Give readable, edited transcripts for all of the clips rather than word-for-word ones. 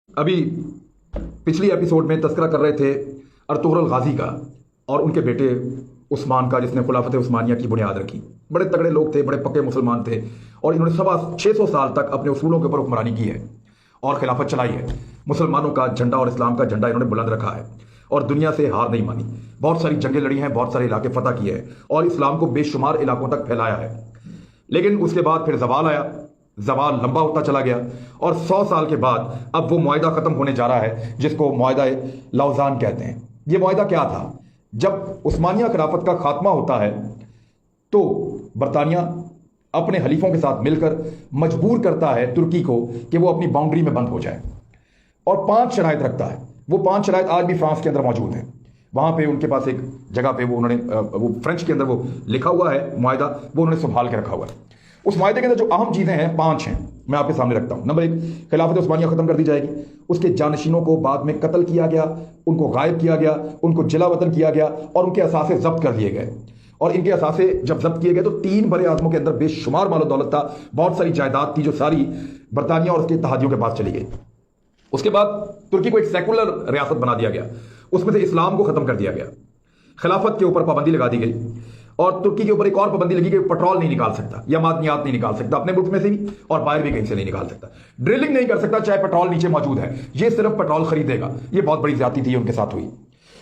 अभी पिछली एपिसोड में तस्करा कर रहे थे अर्तुगरुल गाजी का और उनके बेटे उस्मान का, जिसने खुलाफत उस्मानिया की बुनियाद रखी। बड़े तगड़े लोग थे, बड़े पक्के मुसलमान थे और इन्होंने 600 साल तक अपने उसूलों के ऊपर हुक्मरानी की है और खिलाफत चलाई है। मुसलमानों का झंडा और इस्लाम का झंडा इन्होंने बुलंद रखा है और दुनिया से हार नहीं मानी। बहुत सारी जंगें लड़ी हैं, बहुत सारे इलाके फतह किए हैं और इस्लाम को बेशुमार इलाकों तक फैलाया है। लेकिन उसके बाद फिर जवाल आया, जवाल लंबा होता चला गया और 100 साल के बाद अब वो मुआहिदा खत्म होने जा रहा है, जिसको मुआहिदा लौज़ान कहते हैं। ये मुआहिदा क्या था? जब उस्मानिया खिलाफत का खात्मा होता है तो बरतानिया अपने हलीफों के साथ मिलकर मजबूर करता है तुर्की को कि वो अपनी बाउंड्री में बंद हो जाए और 5 शराइत रखता है। वो 5 शराइत आज भी फ्रांस के अंदर मौजूद हैं। वहां पे उनके पास एक जगह पे वो फ्रेंच के अंदर वो लिखा हुआ है मुआहिदा, वो उन्होंने संभाल के रखा हुआ है। उस मुआहिदे के अंदर जो अहम चीजें हैं 5 हैं, मैं आपके सामने रखता हूं। नंबर 1, खिलाफत उस्मानिया खत्म कर दी जाएगी। उसके जानशीनों को बाद में कत्ल किया गया, उनको गायब किया गया, उनको जिला वतन किया गया और उनके असासे जब्त कर लिए गए। और इनके असासे जब जब्त किए गए तो 3 बड़े आजमों के अंदर बेशुमार मालो दौलत था, बहुत सारी जायदाद थी जो सारी बरतानिया और उसके इत्तेहादियों के पास चली गई। उसके बाद तुर्की को एक सेकुलर रियासत बना दिया गया, उसमें से इस्लाम को खत्म कर दिया गया, खिलाफत के ऊपर पाबंदी लगा दी गई और तुर्की के ऊपर एक और पाबंदी लगी कि पेट्रोल नहीं निकाल सकता या मादनियात नहीं निकाल सकता, अपने मुल्क में से भी और बाहर भी कहीं से नहीं निकाल सकता। ड्रिलिंग नहीं कर सकता चाहे पेट्रोल नीचे मौजूद है, ये सिर्फ पेट्रोल खरीदेगा। ये बहुत बड़ी ज्यादती थी उनके साथ हुई।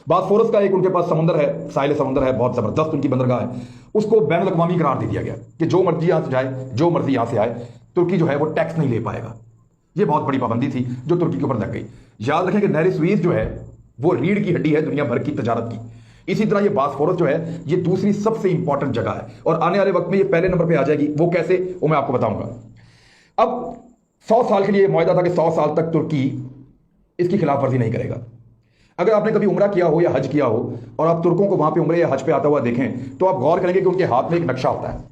बासफोरस का एक उनके पास समुद्र है, साहिल समुद्र है, बहुत जबरदस्त उनकी बंदरगाह है, उसको बैनुल अक़वामी करार दे दिया गया कि जो मर्जी यहां से जाए, जो मर्जी यहां से आए, तुर्की जो है वो टैक्स नहीं ले पाएगा। ये बहुत बड़ी पाबंदी थी जो तुर्की के ऊपर लग गई। याद रखें कि नहर स्वीज जो है वो रीढ़ की हड्डी है दुनिया भर की तजारत की। इसी तरह ये बासफोरस जो है ये दूसरी सबसे इंपॉर्टेंट जगह है और आने वाले वक्त में ये पहले नंबर पे आ जाएगी। वो कैसे, वो मैं आपको बताऊंगा। अब 100 साल के लिए मुआहिदा था कि 100 साल तक तुर्की इसकी खिलाफ वर्जी नहीं करेगा। अगर आपने कभी उम्रा किया हो या हज किया हो और आप तुर्कों को वहां पे उम्रे या हज पे आता हुआ देखें तो आप गौर करेंगे कि उनके हाथ में एक नक्शा होता है।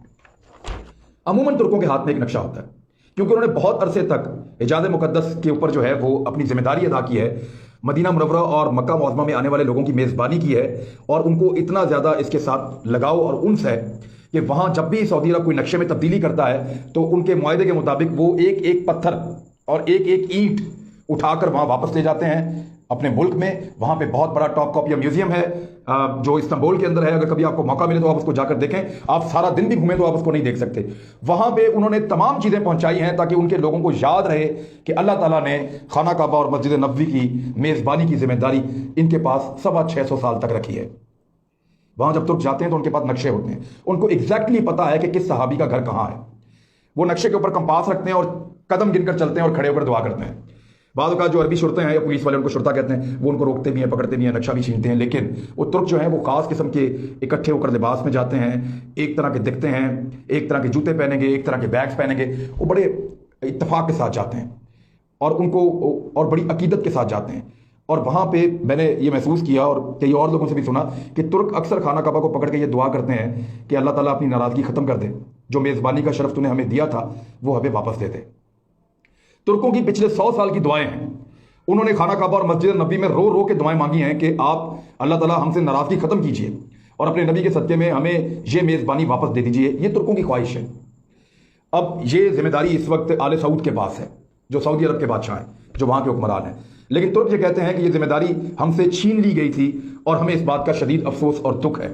अमूमन तुर्कों के हाथ में एक नक्शा होता है क्योंकि उन्होंने बहुत अरसे तक हिजाज़ मुक़द्दस के ऊपर जो है वो अपनी जिम्मेदारी अदा की है, मदीना मुनव्वरा और मक्का मुअज़्ज़मा में आने वाले लोगों की मेज़बानी की है और उनको इतना ज़्यादा इसके साथ लगाव और उन्स है कि वहाँ जब भी सऊदी अरब कोई नक्शे में तब्दीली करता है तो उनके मुआहिदे के मुताबिक वो एक एक पत्थर और एक एक ईंट उठाकर वहाँ वापस ले जाते हैं अपने मुल्क में। वहाँ पे बहुत बड़ा टॉप कॉपिया म्यूजियम है जो इस्तांबुल के अंदर है। अगर कभी आपको मौका मिले तो आप उसको जाकर देखें। आप सारा दिन भी घूमें तो आप उसको नहीं देख सकते। वहाँ पे उन्होंने तमाम चीज़ें पहुँचाई हैं ताकि उनके लोगों को याद रहे कि अल्लाह ताला ने खाना काबा और मस्जिद नबवी की मेज़बानी की जिम्मेदारी इनके पास 650 साल तक रखी है। वहाँ जब तुर्क जाते हैं तो उनके पास नक्शे होते हैं, उनको एग्जैक्टली पता है कि किस सहाबी का घर कहाँ है। वो नक्शे के ऊपर कंपास रखते हैं और कदम गिनकर चलते हैं और खड़े होकर दुआ करते हैं। बाद का जो अरबी शुरते हैं या पुलिस वाले उनको शुरता कहते हैं, वो उनको रोकते भी हैं, पकड़ते भी हैं, नक्शा भी छीनते हैं। लेकिन वो तुर्क जो है वो खास किस्म के इकट्ठे होकर लिबास में जाते हैं, एक तरह के दिखते हैं, एक तरह के जूते पहनेंगे, एक तरह के बैग्स पहनेंगे। वो बड़े इत्तेफाक के साथ जाते हैं और उनको और बड़ी अकीदत के साथ जाते हैं। और वहाँ पे मैंने ये महसूस किया और कई और लोगों से भी सुना कि तुर्क अक्सर खाना काबा को पकड़ के ये दुआ करते हैं कि अल्लाह ताला अपनी नाराज़गी ख़त्म कर दे, जो मेज़बानी का शरफ तूने हमें दिया था वो हमें वापस दे दे। तुर्कों की पिछले 100 साल की दुआएं हैं। उन्होंने खाना काबा और मस्जिद नबी में रो रो के दुआएं मांगी हैं कि आप अल्लाह ताला हमसे नाराज़गी ख़त्म कीजिए और अपने नबी के सदक़े में हमें ये मेज़बानी वापस दे दीजिए। ये तुर्कों की ख्वाहिश है। अब ये जिम्मेदारी इस वक्त आले सऊद के पास है, जो सऊदी अरब के बादशाह हैं, जो वहाँ के हुक्मरान हैं। लेकिन तुर्क ये कहते हैं कि ये जिम्मेदारी हमसे छीन ली गई थी और हमें इस बात का शदीद अफसोस और दुख है।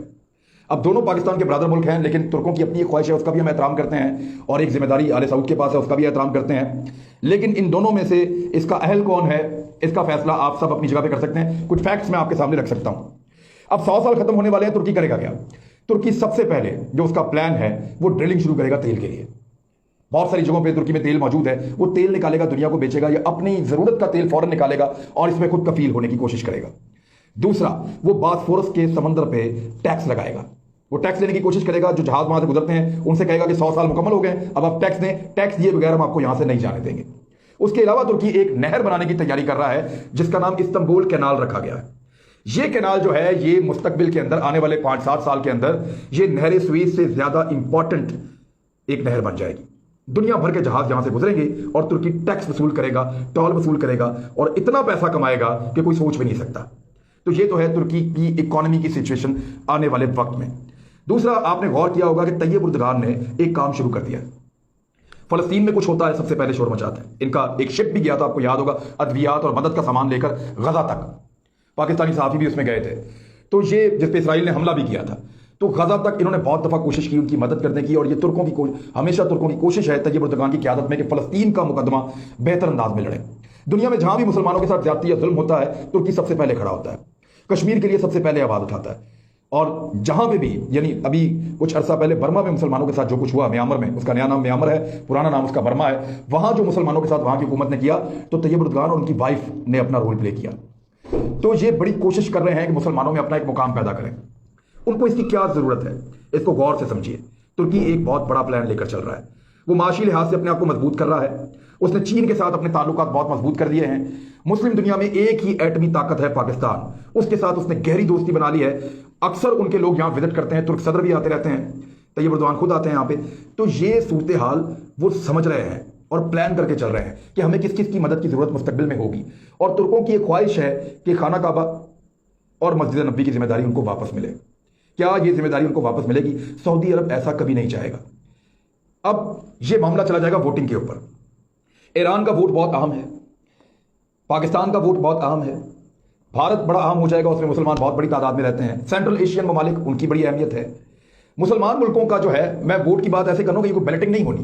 अब दोनों पाकिस्तान के बरादर मुल्क हैं, लेकिन तुर्कों की अपनी एक ख्वाहिश है, उसका भी हम एहतराम करते हैं और एक जिम्मेदारी आले सऊद के पास है, उसका भी एहतराम करते हैं। लेकिन इन दोनों में से इसका अहल कौन है, इसका फैसला आप सब अपनी जगह पे कर सकते हैं। कुछ फैक्ट्स मैं आपके सामने रख सकता हूं। अब 100 साल खत्म होने वाले हैं, तुर्की करेगा क्या? तुर्की सबसे पहले जो उसका प्लान है वो ड्रिलिंग शुरू करेगा तेल के लिए। बहुत सारी जगहों पे तुर्की में तेल मौजूद है, वो तेल निकालेगा, दुनिया को बेचेगा या अपनी जरूरत का तेल फौरन निकालेगा और इसमें खुद कफील होने की कोशिश करेगा। दूसरा, वो बासफोरस के समंदर पे टैक्स लगाएगा। वो टैक्स लेने की कोशिश करेगा, जो जहाज वहां से गुजरते हैं उनसे कहेगा कि 100 साल मुकम्मल हो गए, अब आप टैक्स दें, टैक्स दिए बगैर हम आपको यहां से नहीं जाने देंगे। उसके अलावा तुर्की एक नहर बनाने की तैयारी कर रहा है जिसका नाम इस्तांबुल कैनाल रखा गया है। ये कैनाल जो है ये मुस्तकबिल के अंदर आने वाले 5-7 साल के अंदर ये नहर स्वीज से ज्यादा इंपॉर्टेंट एक नहर बन जाएगी। दुनिया भर के जहाज यहां से गुजरेंगे और तुर्की टैक्स वसूल करेगा, टोल वसूल करेगा और इतना पैसा कमाएगा कि कोई सोच भी नहीं सकता। तो ये तो है तुर्की की इकोनॉमी की सिचुएशन आने वाले वक्त में। दूसरा, आपने गौर किया होगा कि तैयब उर्दगान ने एक काम शुरू कर दिया। فلسطین میں کچھ ہوتا ہے سب سے پہلے شور مچاتے ہیں. ان کا ایک شپ بھی گیا تھا، آپ کو یاد ہوگا، ادویات اور مدد کا سامان لے کر غزہ تک. پاکستانی صحافی بھی اس میں گئے تھے. تو یہ جس پہ اسرائیل نے حملہ بھی کیا تھا، تو غزہ تک انہوں نے بہت دفعہ کوشش کی ان کی مدد کرنے کی. اور یہ ترکوں کی ہمیشہ ترکوں کی کوشش ہے طیب اردگان کی قیادت میں کہ فلسطین کا مقدمہ بہتر انداز میں لڑے. دنیا میں جہاں بھی مسلمانوں کے ساتھ زیادتی یا ظلم ہوتا ہے ترکی سب سے پہلے کھڑا ہوتا ہے، کشمیر کے لیے سب سے پہلے آواز اٹھاتا ہے. اور جہاں پہ بھی، یعنی ابھی کچھ عرصہ پہلے برما میں مسلمانوں کے ساتھ جو کچھ ہوا، میانمار میں، اس کا نیا نام میانمار ہے، پرانا نام اس کا برما ہے، وہاں جو مسلمانوں کے ساتھ وہاں کی حکومت نے کیا تو طیب اردگان اور ان کی وائف نے اپنا رول پلے کیا. تو یہ بڑی کوشش کر رہے ہیں کہ مسلمانوں میں اپنا ایک مقام پیدا کریں. ان کو اس کی کیا ضرورت ہے، اس کو غور سے سمجھیے. ترکی ایک بہت بڑا پلان لے کر چل رہا ہے. وہ معاشی لحاظ سے اپنے آپ کو مضبوط کر رہا ہے. اس نے چین کے ساتھ اپنے تعلقات بہت مضبوط کر دیے ہیں. مسلم دنیا میں ایک ہی ایٹمی طاقت ہے پاکستان، اس کے ساتھ اس نے گہری دوستی بنا لی ہے. اکثر ان کے لوگ یہاں وزٹ کرتے ہیں، ترک صدر بھی آتے رہتے ہیں، طیب اردوان خود آتے ہیں یہاں پہ. تو یہ صورتحال وہ سمجھ رہے ہیں اور پلان کر کے چل رہے ہیں کہ ہمیں کس کس کی مدد کی ضرورت مستقبل میں ہوگی. اور ترکوں کی ایک خواہش ہے کہ خانہ کعبہ اور مسجد نبوی کی ذمہ داری ان کو واپس ملے. کیا یہ ذمہ داری ان کو واپس ملے گی؟ سعودی عرب ایسا کبھی نہیں چاہے گا. اب یہ معاملہ چلا جائے گا ووٹنگ کے اوپر. ایران کا ووٹ بہت اہم ہے، پاکستان کا ووٹ بہت اہم ہے، بھارت بڑا اہم ہو جائے گا، اس میں مسلمان بہت بڑی تعداد میں رہتے ہیں. سینٹرل ایشین ممالک، ان کی بڑی اہمیت ہے. مسلمان ملکوں کا جو ہے، میں ووٹ کی بات ایسے کروں کہ کوئی بیلٹنگ نہیں ہونی،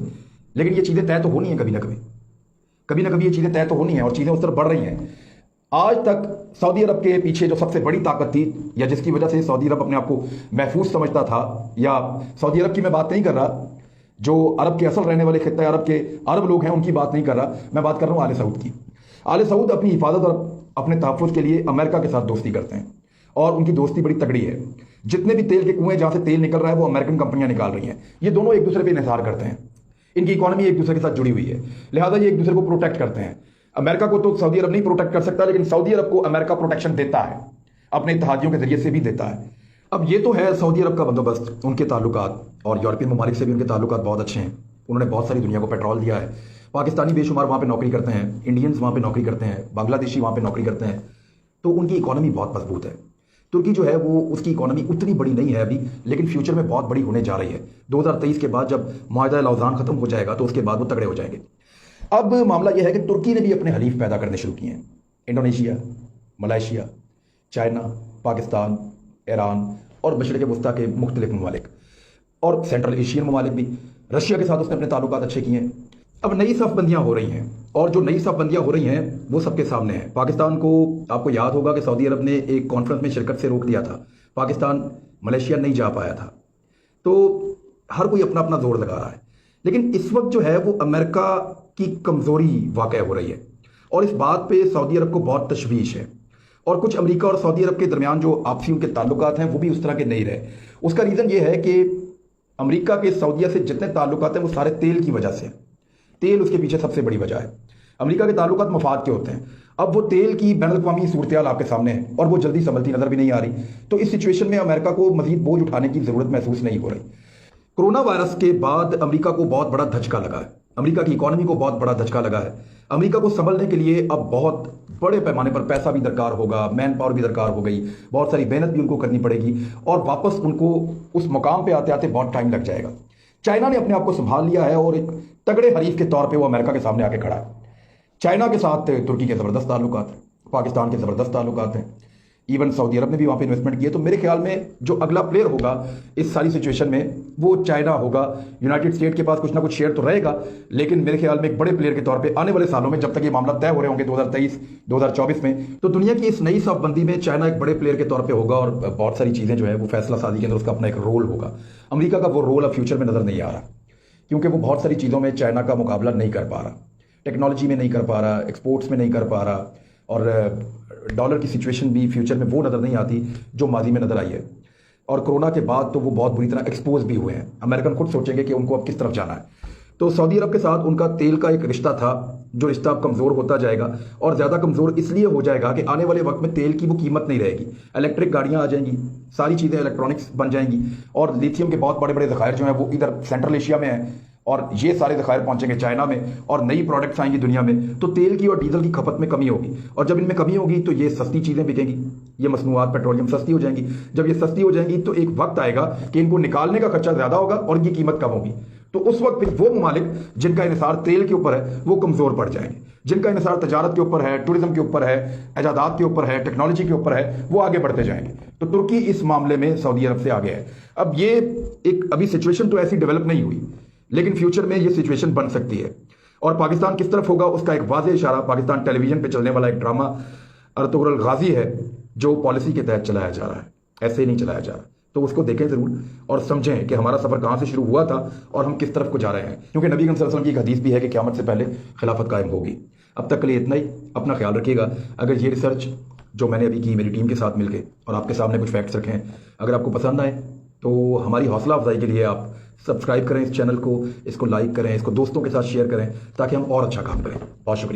لیکن یہ چیزیں طے تو ہونی ہیں کبھی نہ کبھی. کبھی نہ کبھی یہ چیزیں طے تو ہونی ہیں اور چیزیں اس طرف بڑھ رہی ہیں. آج تک سعودی عرب کے پیچھے جو سب سے بڑی طاقت تھی، یا جس کی وجہ سے سعودی عرب اپنے آپ کو محفوظ سمجھتا تھا، یا سعودی عرب کی میں بات نہیں کر رہا، جو عرب کے اصل رہنے والے خطہ عرب کے عرب لوگ ہیں ان کی بات نہیں کر رہا، میں بات کر رہا ہوں آل سعود کی. آل سعود اپنی حفاظت اور اپنے تحفظ کے لیے امریکہ کے ساتھ دوستی کرتے ہیں، اور ان کی دوستی بڑی تگڑی ہے. جتنے بھی تیل کے کنویں جہاں سے تیل نکل رہا ہے وہ امریکن کمپنیاں نکال رہی ہیں. یہ دونوں ایک دوسرے پہ انحصار کرتے ہیں، ان کی اکانومی ایک دوسرے کے ساتھ جڑی ہوئی ہے، لہٰذا یہ ایک دوسرے کو پروٹیکٹ کرتے ہیں. امریکہ کو تو سعودی عرب نہیں پروٹیکٹ کر سکتا، لیکن سعودی عرب کو امریکہ پروٹیکشن دیتا ہے، اپنے اتحادیوں کے ذریعے سے بھی دیتا ہے. اب یہ تو ہے سعودی عرب کا بندوبست، ان کے تعلقات، اور یورپین ممالک سے بھی ان کے تعلقات بہت اچھے ہیں. انہوں نے بہت ساری دنیا کو پیٹرول دیا ہے. پاکستانی بے شمار وہاں پہ نوکری کرتے ہیں، انڈینز وہاں پہ نوکری کرتے ہیں، بنگلہ دیشی وہاں پہ نوکری کرتے ہیں. تو ان کی اکانومی بہت مضبوط ہے. ترکی جو ہے وہ، اس کی اکانومی اتنی بڑی نہیں ہے ابھی، لیکن فیوچر میں بہت بڑی ہونے جا رہی ہے. 2023 کے بعد جب معاہدہ لوزان ختم ہو جائے گا تو اس کے بعد وہ تگڑے ہو جائیں گے. اب معاملہ یہ ہے کہ ترکی نے بھی اپنے حلیف پیدا کرنے شروع کیے ہیں. Indonesia, Malaysia, China, Pakistan, Iran اور مشرق وسطیٰ کے مختلف ممالک، اور سینٹرل ایشین ممالک بھی. رشیا کے ساتھ اس نے اپنے تعلقات اچھے کیے ہیں. اب نئی صف بندیاں ہو رہی ہیں، اور جو نئی صف بندیاں ہو رہی ہیں وہ سب کے سامنے ہیں. پاکستان کو، آپ کو یاد ہوگا کہ سعودی عرب نے ایک کانفرنس میں شرکت سے روک دیا تھا، پاکستان ملیشیا نہیں جا پایا تھا. تو ہر کوئی اپنا اپنا زور لگا رہا ہے. لیکن اس وقت جو ہے وہ امریکہ کی کمزوری واقع ہو رہی ہے، اور اس بات پہ سعودی عرب کو بہت تشویش ہے. اور کچھ امریکہ اور سعودی عرب کے درمیان جو آپسی ان کے تعلقات ہیں وہ بھی اس طرح کے نہیں رہے. اس کا ریزن یہ ہے کہ امریکہ کے سعودیہ سے جتنے تعلقات ہیں وہ سارے تیل کی وجہ سے ہیں. تیل اس کے پیچھے سب سے بڑی وجہ ہے. امریکہ کے تعلقات مفاد کے ہوتے ہیں. اب وہ تیل کی بین الاقوامی صورتحال آپ کے سامنے ہے، اور وہ جلدی سنبھلتی نظر بھی نہیں آ رہی. تو اس سچویشن میں امریکہ کو مزید بوجھ اٹھانے کی ضرورت محسوس نہیں ہو رہی. کرونا وائرس کے بعد امریکہ کو بہت بڑا دھچکا لگا ہے، امریکہ کی اکانومی کو بہت بڑا دھچکا لگا ہے. امریکہ کو سنبھلنے کے لیے اب بہت بڑے پیمانے پر پیسہ بھی درکار ہوگا، مین پاور بھی درکار ہو گئی، بہت ساری محنت بھی ان کو کرنی پڑے گی، اور واپس ان کو اس مقام پہ آتے آتے بہت ٹائم لگ جائے گا. چائنا نے اپنے آپ کو سنبھال لیا ہے، اور ایک تگڑے حریف کے طور پہ وہ امریکہ کے سامنے آ کے کھڑا ہے. چائنا کے ساتھ ترکی کے زبردست تعلقات ہیں، پاکستان کے زبردست تعلقات ہیں، ایون سعودی عرب نے بھی وہاں پہ انویسٹمنٹ کی ہے. تو میرے خیال میں جو اگلا پلیئر ہوگا اس ساری سچویشن میں وہ چائنا ہوگا. یونائٹڈ اسٹیٹ کے پاس کچھ نہ کچھ شیئر تو رہے گا، لیکن میرے خیال میں ایک بڑے پلیئر کے طور پہ آنے والے سالوں میں، جب تک یہ معاملہ طے ہو رہے ہوں گے 2023 2024 میں، تو دنیا کی اس نئی صف بندی میں چائنا ایک بڑے پلیئر کے طور پہ ہوگا، اور بہت ساری چیزیں جو ہے وہ فیصلہ سازی کے اندر اس کا اپنا ایک رول ہوگا. امریکہ کا وہ رول اب فیوچر میں نظر نہیں آ رہا، کیونکہ وہ بہت ساری چیزوں میں چائنا کا مقابلہ نہیں کر پا رہا. ٹیکنالوجی میں نہیں کر پا رہا، ایکسپورٹس میں نہیں کر پا رہا، اور ڈالر کی سچویشن بھی فیوچر میں وہ نظر نہیں آتی جو ماضی میں نظر آئی ہے. اور کرونا کے بعد تو وہ بہت بری طرح ایکسپوز بھی ہوئے ہیں. امریکن خود سوچیں گے کہ ان کو اب کس طرف جانا ہے. تو سعودی عرب کے ساتھ ان کا تیل کا ایک رشتہ تھا، جو رشتہ اب کمزور ہوتا جائے گا، اور زیادہ کمزور اس لیے ہو جائے گا کہ آنے والے وقت میں تیل کی وہ قیمت نہیں رہے گی. الیکٹرک گاڑیاں آ جائیں گی، ساری چیزیں الیکٹرانکس بن جائیں گی، اور لیتھیم کے بہت بڑے بڑے ذخائر جو ہیں وہ ادھر سینٹرل ایشیا میں ہیں، اور یہ سارے ذخائر پہنچیں گے چائنا میں، اور نئی پروڈکٹس آئیں گی دنیا میں. تو تیل کی اور ڈیزل کی کھپت میں کمی ہوگی، اور جب ان میں کمی ہوگی تو یہ سستی چیزیں بکیں گی، یہ مصنوعات پیٹرولیم سستی ہو جائیں گی. جب یہ سستی ہو جائیں گی تو ایک وقت آئے گا کہ ان کو نکالنے کا خرچہ زیادہ ہوگا اور ان کی قیمت کم ہوگی. तो उस वक्त फिर वो ममालिक जिनका इन्हिसार तेल के ऊपर है वो कमज़ोर पड़ जाएंगे, जिनका इन्हिसार तजारत के ऊपर है, टूरिज्म के ऊपर है, इजादात के ऊपर है, टेक्नोलॉजी के ऊपर है, वो आगे बढ़ते जाएंगे। तो तुर्की इस मामले में सऊदी अरब से आगे है। अब ये एक अभी सिचुएशन तो ऐसी डेवलप नहीं हुई, लेकिन फ्यूचर में ये सिचुएशन बन सकती है। और पाकिस्तान किस तरफ होगा उसका एक वाज़ेह इशारा पाकिस्तान टेलीविजन पे चलने वाला एक ड्रामा अर्तुगरुल गाजी है, जो पॉलिसी के तहत चलाया जा रहा है, ऐसे ही नहीं चलाया जा रहा। तो उसको देखें ज़रूर और समझें कि हमारा सफ़र कहाँ से शुरू हुआ था और हम किस तरफ को जा रहे हैं, क्योंकि नबी सल्लल्लाहु अलैहि वसल्लम की एक हदीस भी है कि क़यामत से पहले खिलाफत कायम होगी। अब तक के लिए इतना ही। अपना ख्याल रखिएगा। अगर ये रिसर्च जो मैंने अभी की मेरी टीम के साथ मिलकर और आपके सामने कुछ फैक्ट्स रखे हैं, अगर आपको पसंद आए तो हमारी हौसला अफजाई के लिए आप सब्सक्राइब करें इस चैनल को, इसको लाइक करें, इसको दोस्तों के साथ शेयर करें ताकि हम और अच्छा काम करें। बहुत शुक्रिया।